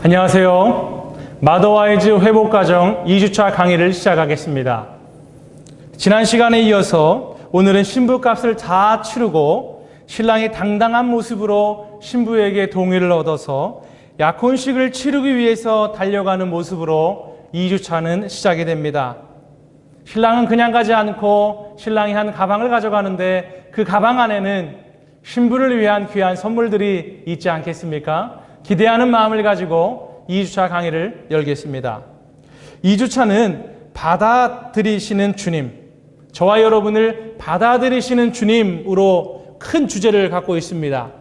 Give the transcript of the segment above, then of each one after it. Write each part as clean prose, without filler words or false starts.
안녕하세요. 마더와이즈 회복과정 2주차 강의를 시작하겠습니다. 지난 시간에 이어서 오늘은 신부값을 다 치르고 신랑이 당당한 모습으로 신부에게 동의를 얻어서 약혼식을 치르기 위해서 달려가는 모습으로 2주차는 시작이 됩니다. 신랑은 그냥 가지 않고 신랑이 한 가방을 가져가는데 그 가방 안에는 신부를 위한 귀한 선물들이 있지 않겠습니까? 기대하는 마음을 가지고 2주차 강의를 열겠습니다. 2주차는 받아들이시는 주님, 저와 여러분을 받아들이시는 주님으로 큰 주제를 갖고 있습니다.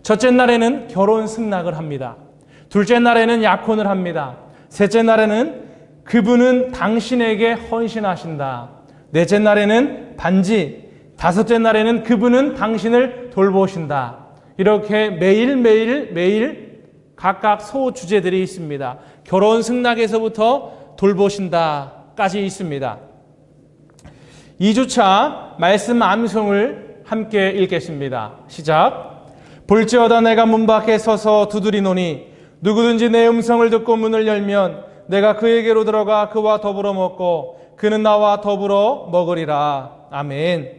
첫째 날에는 결혼 승낙을 합니다. 둘째 날에는 약혼을 합니다. 셋째 날에는 그분은 당신에게 헌신하신다. 넷째 날에는 반지, 다섯째 날에는 그분은 당신을 돌보신다. 이렇게 매일 각각 소주제들이 있습니다. 결혼 승낙에서부터 돌보신다까지 있습니다. 2주차 말씀 암송을 함께 읽겠습니다. 시작. 볼지어다 내가 문 밖에 서서 두드리노니 누구든지 내 음성을 듣고 문을 열면 내가 그에게로 들어가 그와 더불어 먹고 그는 나와 더불어 먹으리라. 아멘.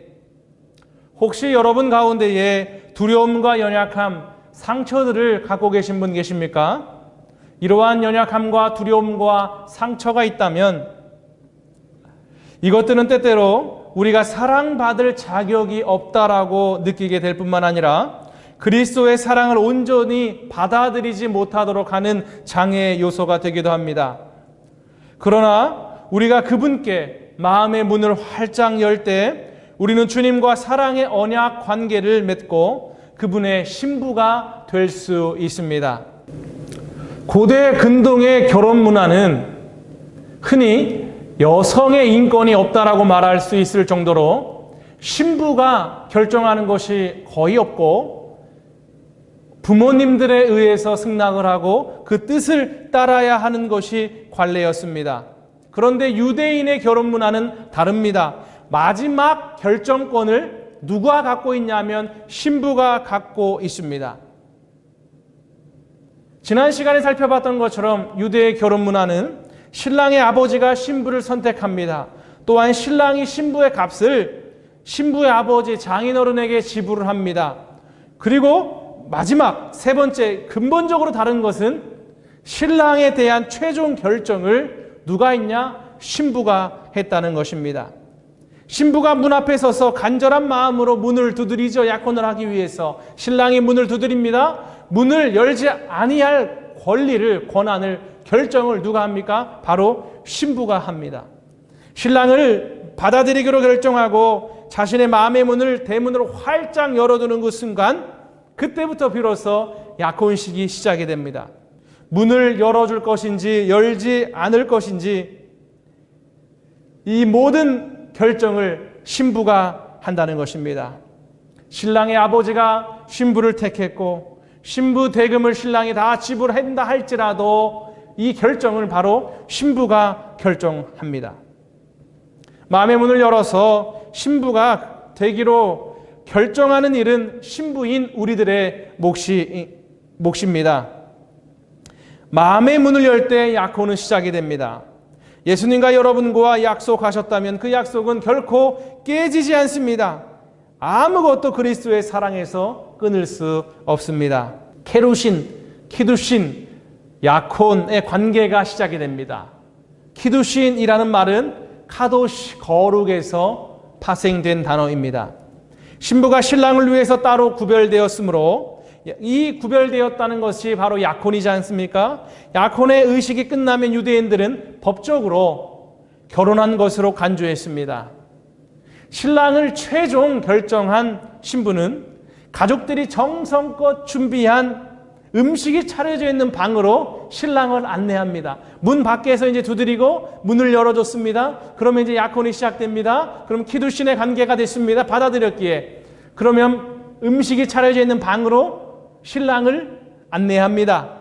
혹시 여러분 가운데에 두려움과 연약함, 상처들을 갖고 계신 분 계십니까? 이러한 연약함과 두려움과 상처가 있다면 이것들은 때때로 우리가 사랑받을 자격이 없다라고 느끼게 될 뿐만 아니라 그리스도의 사랑을 온전히 받아들이지 못하도록 하는 장애의 요소가 되기도 합니다. 그러나 우리가 그분께 마음의 문을 활짝 열 때 우리는 주님과 사랑의 언약 관계를 맺고 그분의 신부가 될 수 있습니다. 고대 근동의 결혼 문화는 흔히 여성의 인권이 없다라고 말할 수 있을 정도로 신부가 결정하는 것이 거의 없고 부모님들에 의해서 승낙을 하고 그 뜻을 따라야 하는 것이 관례였습니다. 그런데 유대인의 결혼 문화는 다릅니다. 마지막 결정권을 누가 갖고 있냐면 신부가 갖고 있습니다. 지난 시간에 살펴봤던 것처럼 유대의 결혼 문화는 신랑의 아버지가 신부를 선택합니다. 또한 신랑이 신부의 값을 신부의 아버지 장인어른에게 지불을 합니다. 그리고 마지막 세 번째 근본적으로 다른 것은 신랑에 대한 최종 결정을 누가 했냐? 신부가 했다는 것입니다. 신부가 문 앞에 서서 간절한 마음으로 문을 두드리죠. 약혼을 하기 위해서 신랑이 문을 두드립니다. 문을 열지 아니할 권한을 결정을 누가 합니까? 바로 신부가 합니다. 신랑을 받아들이기로 결정하고 자신의 마음의 문을 대문으로 활짝 열어두는 그 순간 그때부터 비로소 약혼식이 시작이 됩니다. 문을 열어줄 것인지 열지 않을 것인지 이 모든 결정을 신부가 한다는 것입니다. 신랑의 아버지가 신부를 택했고 신부 대금을 신랑이 다 지불한다 할지라도 이 결정을 바로 신부가 결정합니다. 마음의 문을 열어서 신부가 되기로 결정하는 일은 신부인 우리들의 몫입니다. 마음의 문을 열 때 약혼은 시작이 됩니다. 예수님과 여러분과 약속하셨다면 그 약속은 결코 깨지지 않습니다. 아무것도 그리스도의 사랑에서 끊을 수 없습니다. 케루신, 키두신, 약혼의 관계가 시작이 됩니다. 키두신이라는 말은 카도시, 거룩에서 파생된 단어입니다. 신부가 신랑을 위해서 따로 구별되었으므로 이 구별되었다는 것이 바로 약혼이지 않습니까? 약혼의 의식이 끝나면 유대인들은 법적으로 결혼한 것으로 간주했습니다. 신랑을 최종 결정한 신부는 가족들이 정성껏 준비한 음식이 차려져 있는 방으로 신랑을 안내합니다. 문 밖에서 이제 두드리고 문을 열어줬습니다. 그러면 이제 약혼이 시작됩니다. 그럼 키두신의 관계가 됐습니다. 받아들였기에. 그러면 음식이 차려져 있는 방으로 신랑을 안내합니다.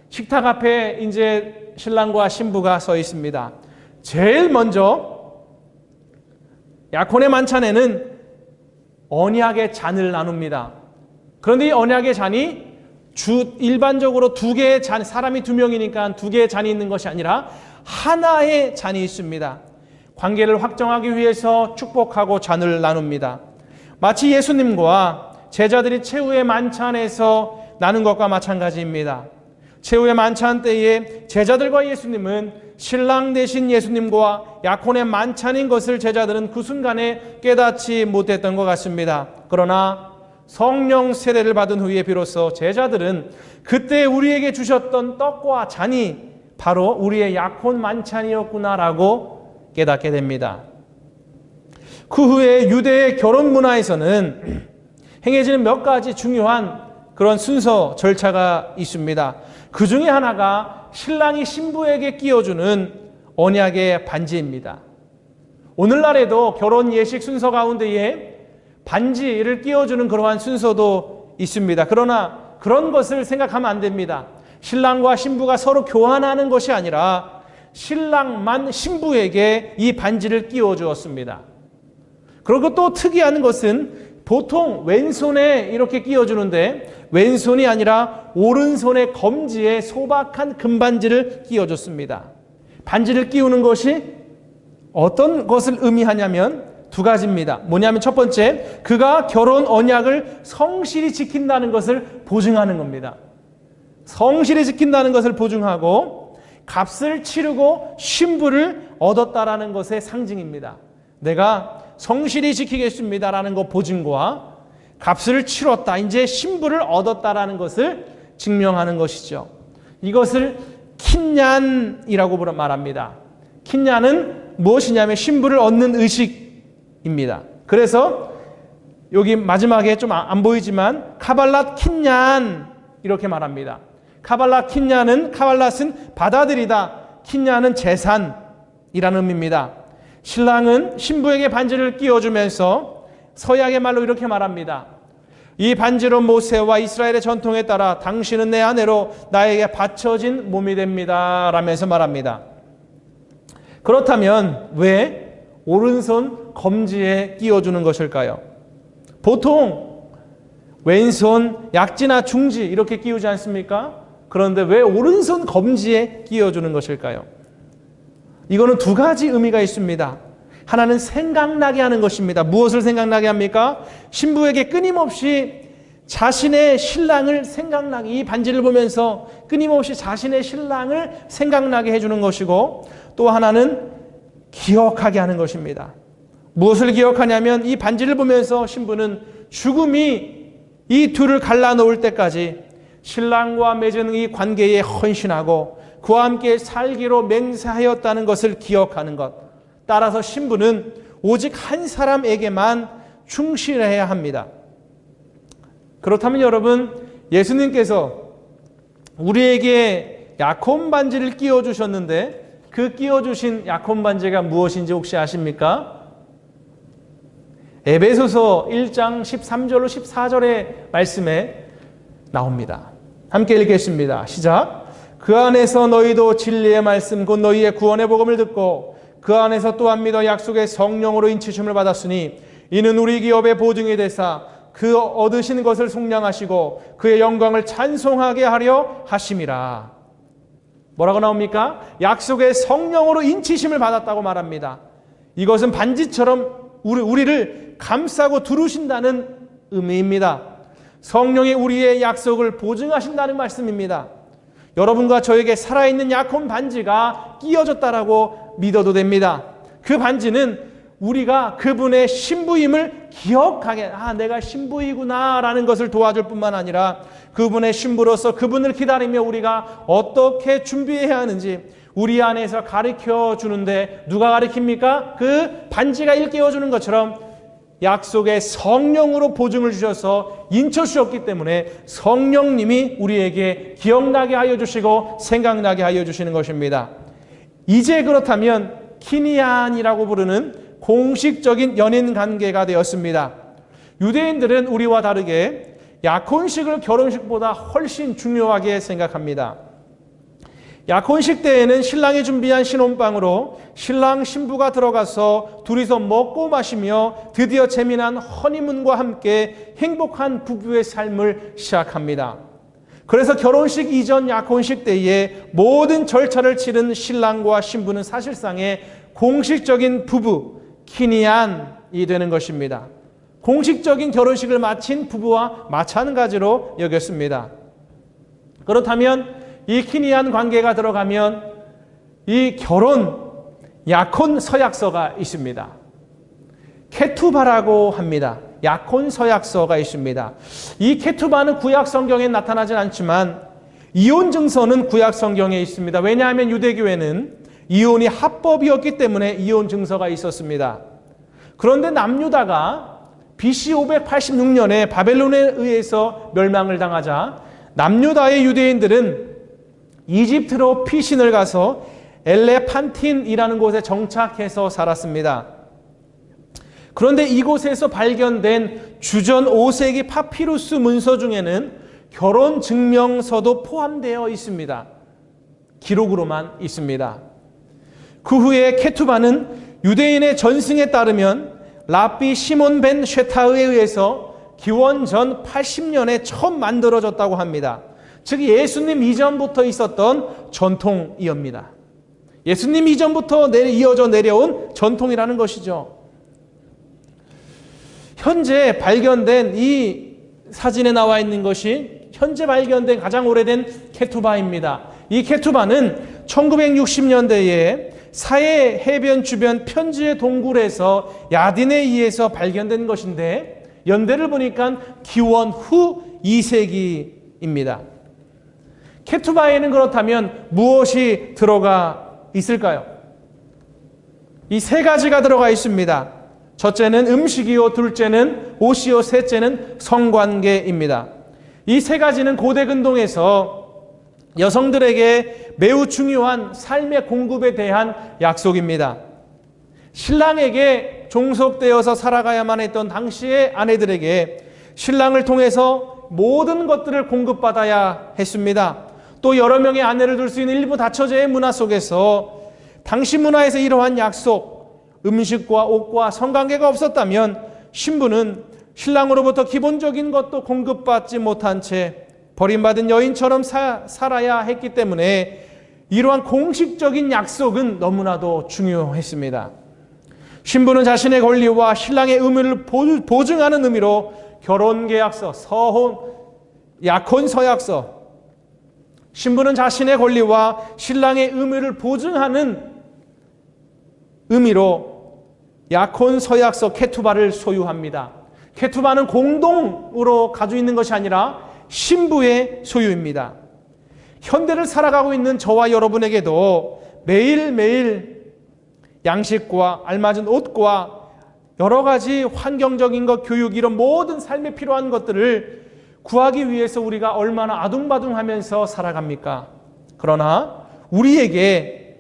식탁 앞에 이제 신랑과 신부가 서 있습니다. 제일 먼저 약혼의 만찬에는 언약의 잔을 나눕니다. 그런데 이 언약의 잔이 일반적으로 두 개의 잔, 사람이 두 명이니까 두 개의 잔이 있는 것이 아니라 하나의 잔이 있습니다. 관계를 확정하기 위해서 축복하고 잔을 나눕니다. 마치 예수님과 제자들이 최후의 만찬에서 나눈 것과 마찬가지입니다. 최후의 만찬 때에 제자들과 예수님은 신랑 되신 예수님과 약혼의 만찬인 것을 제자들은 그 순간에 깨닫지 못했던 것 같습니다. 그러나 성령 세례를 받은 후에 비로소 제자들은 그때 우리에게 주셨던 떡과 잔이 바로 우리의 약혼 만찬이었구나라고 깨닫게 됩니다. 그 후에 유대의 결혼 문화에서는 행해지는 몇 가지 중요한 그런 순서 절차가 있습니다. 그 중에 하나가 신랑이 신부에게 끼워주는 언약의 반지입니다. 오늘날에도 결혼 예식 순서 가운데에 반지를 끼워주는 그러한 순서도 있습니다. 그러나 그런 것을 생각하면 안 됩니다. 신랑과 신부가 서로 교환하는 것이 아니라 신랑만 신부에게 이 반지를 끼워 주었습니다. 그리고 또 특이한 것은 보통 왼손에 이렇게 끼워주는데 왼손이 아니라 오른손의 검지에 소박한 금반지를 끼워줬습니다. 반지를 끼우는 것이 어떤 것을 의미하냐면 두 가지입니다. 뭐냐면 첫 번째, 그가 결혼 언약을 성실히 지킨다는 것을 보증하는 겁니다. 성실히 지킨다는 것을 보증하고 값을 치르고 신부를 얻었다라는 것의 상징입니다. 내가 성실히 지키겠습니다라는 것 보증과 값을 치렀다, 이제 신부를 얻었다라는 것을 증명하는 것이죠. 이것을 킨얀이라고 말합니다. 킨얀은 무엇이냐면 신부를 얻는 의식입니다. 그래서 여기 마지막에 좀 안 보이지만 카발랏 킨얀 이렇게 말합니다. 카발랏 킨얀은, 카발랏은 받아들이다, 킨얀은 재산이라는 의미입니다. 신랑은 신부에게 반지를 끼워주면서 서양의 말로 이렇게 말합니다. 이 반지로 모세와 이스라엘의 전통에 따라 당신은 내 아내로 나에게 바쳐진 몸이 됩니다 라면서 말합니다. 그렇다면 왜 오른손 검지에 끼워주는 것일까요? 보통 왼손 약지나 중지 이렇게 끼우지 않습니까? 그런데 왜 오른손 검지에 끼워주는 것일까요? 이거는 두 가지 의미가 있습니다. 하나는 생각나게 하는 것입니다. 무엇을 생각나게 합니까? 신부에게 끊임없이 자신의 신랑을 생각나게, 이 반지를 보면서 끊임없이 자신의 신랑을 생각나게 해주는 것이고, 또 하나는 기억하게 하는 것입니다. 무엇을 기억하냐면 이 반지를 보면서 신부는 죽음이 이 둘을 갈라놓을 때까지 신랑과 맺은 이 관계에 헌신하고 그와 함께 살기로 맹세하였다는 것을 기억하는 것. 따라서 신부는 오직 한 사람에게만 충실해야 합니다. 그렇다면 여러분, 예수님께서 우리에게 약혼 반지를 끼워주셨는데 그 끼워주신 약혼 반지가 무엇인지 혹시 아십니까? 에베소서 1장 13절로 14절의 말씀에 나옵니다. 함께 읽겠습니다. 시작. 그 안에서 너희도 진리의 말씀 곧 너희의 구원의 복음을 듣고 그 안에서 또한 믿어 약속의 성령으로 인치심을 받았으니 이는 우리 기업의 보증이 되사 그 얻으신 것을 속량하시고 그의 영광을 찬송하게 하려 하심이라. 뭐라고 나옵니까? 약속의 성령으로 인치심을 받았다고 말합니다. 이것은 반지처럼 우리를 감싸고 두르신다는 의미입니다. 성령이 우리의 약속을 보증하신다는 말씀입니다. 여러분과 저에게 살아있는 약혼 반지가 끼어졌다라고 믿어도 됩니다. 그 반지는 우리가 그분의 신부임을 기억하게, 내가 신부이구나 라는 것을 도와줄 뿐만 아니라 그분의 신부로서 그분을 기다리며 우리가 어떻게 준비해야 하는지 우리 안에서 가르쳐 주는데, 누가 가르칩니까? 그 반지가 일깨워 주는 것처럼 약속의 성령으로 보증을 주셔서 인쳐 주셨기 때문에 성령님이 우리에게 기억나게 하여 주시고 생각나게 하여 주시는 것입니다. 이제 그렇다면 키니안이라고 부르는 공식적인 연인 관계가 되었습니다. 유대인들은 우리와 다르게 약혼식을 결혼식보다 훨씬 중요하게 생각합니다. 약혼식 때에는 신랑이 준비한 신혼방으로 신랑 신부가 들어가서 둘이서 먹고 마시며 드디어 재미난 허니문과 함께 행복한 부부의 삶을 시작합니다. 그래서 결혼식 이전 약혼식 때에 모든 절차를 치른 신랑과 신부는 사실상의 공식적인 부부, 키니안이 되는 것입니다. 공식적인 결혼식을 마친 부부와 마찬가지로 여겼습니다. 그렇다면 이 키니안 관계가 들어가면 이 결혼 약혼 서약서가 있습니다. 케투바라고 합니다. 약혼 서약서가 있습니다. 이 케투바는 구약 성경에 나타나진 않지만 이혼 증서는 구약 성경에 있습니다. 왜냐하면 유대교회는 이혼이 합법이었기 때문에 이혼 증서가 있었습니다. 그런데 남유다가 BC 586년에 바벨론에 의해서 멸망을 당하자 남유다의 유대인들은 이집트로 피신을 가서 엘레판틴이라는 곳에 정착해서 살았습니다. 그런데 이곳에서 발견된 주전 5세기 파피루스 문서 중에는 결혼 증명서도 포함되어 있습니다. 기록으로만 있습니다. 그 후에 케투바는 유대인의 전승에 따르면 랍비 시몬 벤 쉐타에 의해서 기원전 80년에 처음 만들어졌다고 합니다. 즉 예수님 이전부터 있었던 전통이옵니다. 예수님 이전부터 이어져 내려온 전통이라는 것이죠. 현재 발견된 이 사진에 나와 있는 것이 현재 발견된 가장 오래된 케투바입니다. 이 케투바는 1960년대에 사해 해변 주변 편지의 동굴에서 야딘에 의해서 발견된 것인데 연대를 보니까 기원 후 2세기입니다. 케투바에는 그렇다면 무엇이 들어가 있을까요? 이 세 가지가 들어가 있습니다. 첫째는 음식이요, 둘째는 옷이요, 셋째는 성관계입니다. 이 세 가지는 고대 근동에서 여성들에게 매우 중요한 삶의 공급에 대한 약속입니다. 신랑에게 종속되어서 살아가야만 했던 당시의 아내들에게 신랑을 통해서 모든 것들을 공급받아야 했습니다. 또 여러 명의 아내를 둘 수 있는 일부 다처제의 문화 속에서 당시 문화에서 이러한 약속, 음식과 옷과 성관계가 없었다면 신부는 신랑으로부터 기본적인 것도 공급받지 못한 채 버림받은 여인처럼 살아야 했기 때문에 이러한 공식적인 약속은 너무나도 중요했습니다. 신부는 자신의 권리와 신랑의 의무를 보증하는 의미로 결혼계약서, 서혼, 약혼 서약서, 신부는 자신의 권리와 신랑의 의무를 보증하는 의미로 약혼 서약서 케투바를 소유합니다. 케투바는 공동으로 가지고 있는 것이 아니라 신부의 소유입니다. 현대를 살아가고 있는 저와 여러분에게도 매일매일 양식과 알맞은 옷과 여러 가지 환경적인 것, 교육, 이런 모든 삶에 필요한 것들을 구하기 위해서 우리가 얼마나 아둥바둥하면서 살아갑니까? 그러나 우리에게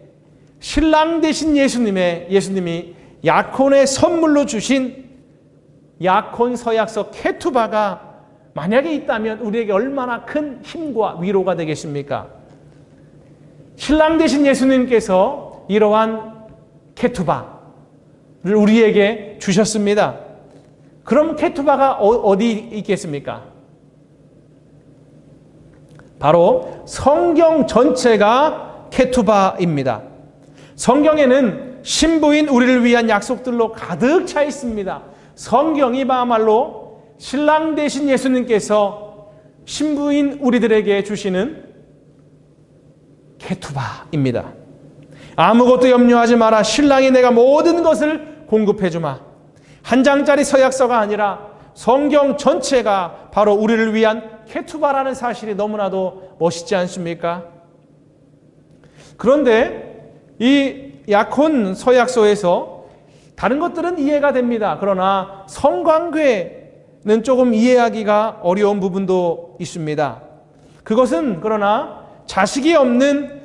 신랑 되신 예수님이 약혼의 선물로 주신 약혼 서약서 케투바가 만약에 있다면 우리에게 얼마나 큰 힘과 위로가 되겠습니까? 신랑 되신 예수님께서 이러한 케투바를 우리에게 주셨습니다. 그럼 케투바가 어디 있겠습니까? 바로 성경 전체가 케투바입니다. 성경에는 신부인 우리를 위한 약속들로 가득 차 있습니다. 성경이 막말로 신랑 되신 예수님께서 신부인 우리들에게 주시는 케투바입니다. 아무것도 염려하지 마라. 신랑이 내가 모든 것을 공급해 주마. 한 장짜리 서약서가 아니라 성경 전체가 바로 우리를 위한 케투바라는 사실이 너무나도 멋있지 않습니까? 그런데 이 약혼 서약서에서 다른 것들은 이해가 됩니다. 그러나 성관계는 조금 이해하기가 어려운 부분도 있습니다. 그것은 그러나 자식이 없는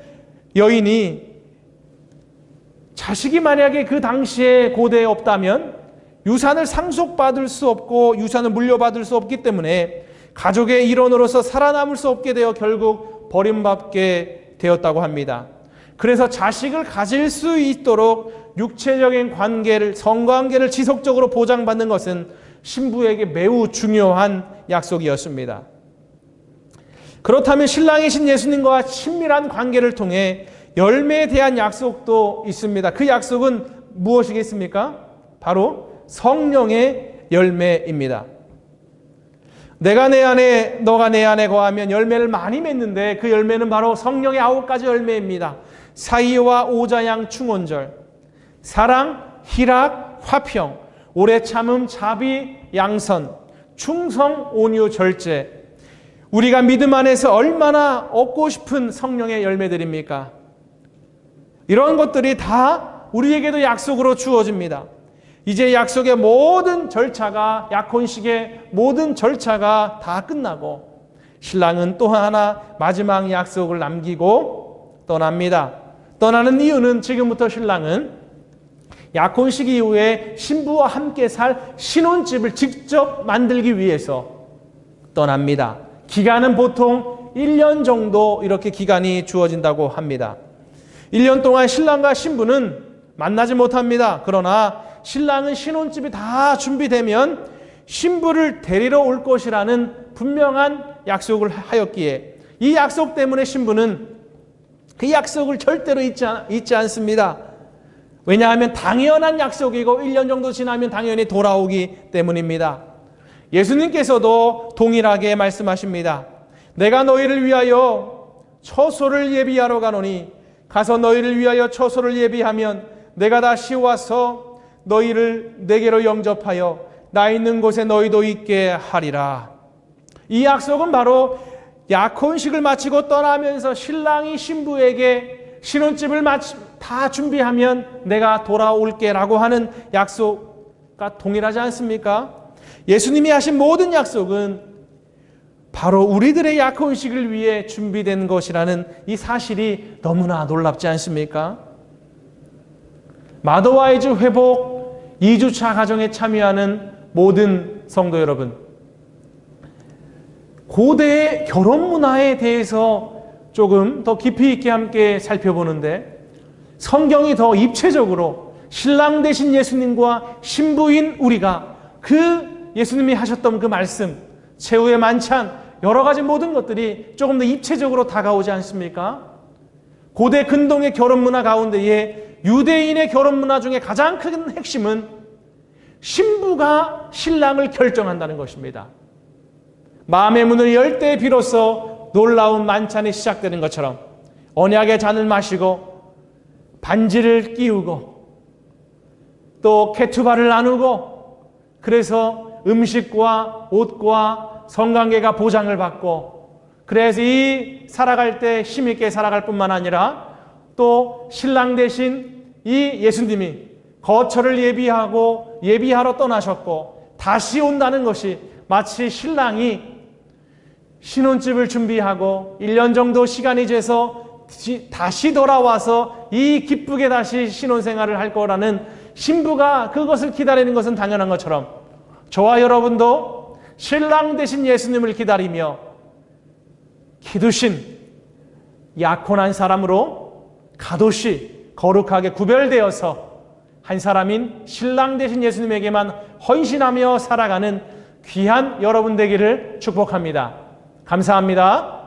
여인이 자식이 만약에 그 당시에 고대에 없다면 유산을 상속받을 수 없고 유산을 물려받을 수 없기 때문에 가족의 일원으로서 살아남을 수 없게 되어 결국 버림받게 되었다고 합니다. 그래서 자식을 가질 수 있도록 육체적인 관계를, 성관계를 지속적으로 보장받는 것은 신부에게 매우 중요한 약속이었습니다. 그렇다면 신랑이신 예수님과 친밀한 관계를 통해 열매에 대한 약속도 있습니다. 그 약속은 무엇이겠습니까? 바로 성령의 열매입니다. 내가 내 안에 너가 내 안에 거하면 열매를 많이 맺는데 그 열매는 바로 성령의 9가지 열매입니다. 사이와 오자양 충원절, 사랑, 희락, 화평, 오래 참음, 자비, 양선, 충성, 온유, 절제. 우리가 믿음 안에서 얼마나 얻고 싶은 성령의 열매들입니까? 이런 것들이 다 우리에게도 약속으로 주어집니다. 이제 약속의 모든 절차가, 약혼식의 모든 절차가 다 끝나고 신랑은 또 하나 마지막 약속을 남기고 떠납니다. 떠나는 이유는 지금부터 신랑은 약혼식 이후에 신부와 함께 살 신혼집을 직접 만들기 위해서 떠납니다. 기간은 보통 1년 정도 이렇게 기간이 주어진다고 합니다. 1년 동안 신랑과 신부는 만나지 못합니다. 그러나 신랑은 신혼집이 다 준비되면 신부를 데리러 올 것이라는 분명한 약속을 하였기에 이 약속 때문에 신부는 그 약속을 절대로 잊지 않습니다. 왜냐하면 당연한 약속이고 1년 정도 지나면 당연히 돌아오기 때문입니다. 예수님께서도 동일하게 말씀하십니다. 내가 너희를 위하여 처소를 예비하러 가노니 가서 너희를 위하여 처소를 예비하면 내가 다시 와서 너희를 내게로 영접하여 나 있는 곳에 너희도 있게 하리라. 이 약속은 바로 약혼식을 마치고 떠나면서 신랑이 신부에게 신혼집을 다 준비하면 내가 돌아올게 라고 하는 약속과 동일하지 않습니까? 예수님이 하신 모든 약속은 바로 우리들의 약혼식을 위해 준비된 것이라는 이 사실이 너무나 놀랍지 않습니까? 마더와이즈 회복 2주차 가정에 참여하는 모든 성도 여러분, 고대의 결혼 문화에 대해서 조금 더 깊이 있게 함께 살펴보는데 성경이 더 입체적으로 신랑 되신 예수님과 신부인 우리가 그 예수님이 하셨던 그 말씀, 최후의 만찬, 여러 가지 모든 것들이 조금 더 입체적으로 다가오지 않습니까? 고대 근동의 결혼 문화 가운데에 유대인의 결혼 문화 중에 가장 큰 핵심은 신부가 신랑을 결정한다는 것입니다. 마음의 문을 열 때 비로소 놀라운 만찬이 시작되는 것처럼 언약의 잔을 마시고 반지를 끼우고 또 케투바를 나누고 그래서 음식과 옷과 성관계가 보장을 받고 그래서 이 살아갈 때 힘있게 살아갈 뿐만 아니라 또 신랑 대신 이 예수님이 거처를 예비하러 떠나셨고 다시 온다는 것이 마치 신랑이 신혼집을 준비하고 1년 정도 시간이 돼서 다시 돌아와서 이 기쁘게 다시 신혼생활을 할 거라는 신부가 그것을 기다리는 것은 당연한 것처럼 저와 여러분도 신랑 되신 예수님을 기다리며 기두신 약혼한 사람으로 가도시 거룩하게 구별되어서 한 사람인 신랑 되신 예수님에게만 헌신하며 살아가는 귀한 여러분 되기를 축복합니다. 감사합니다.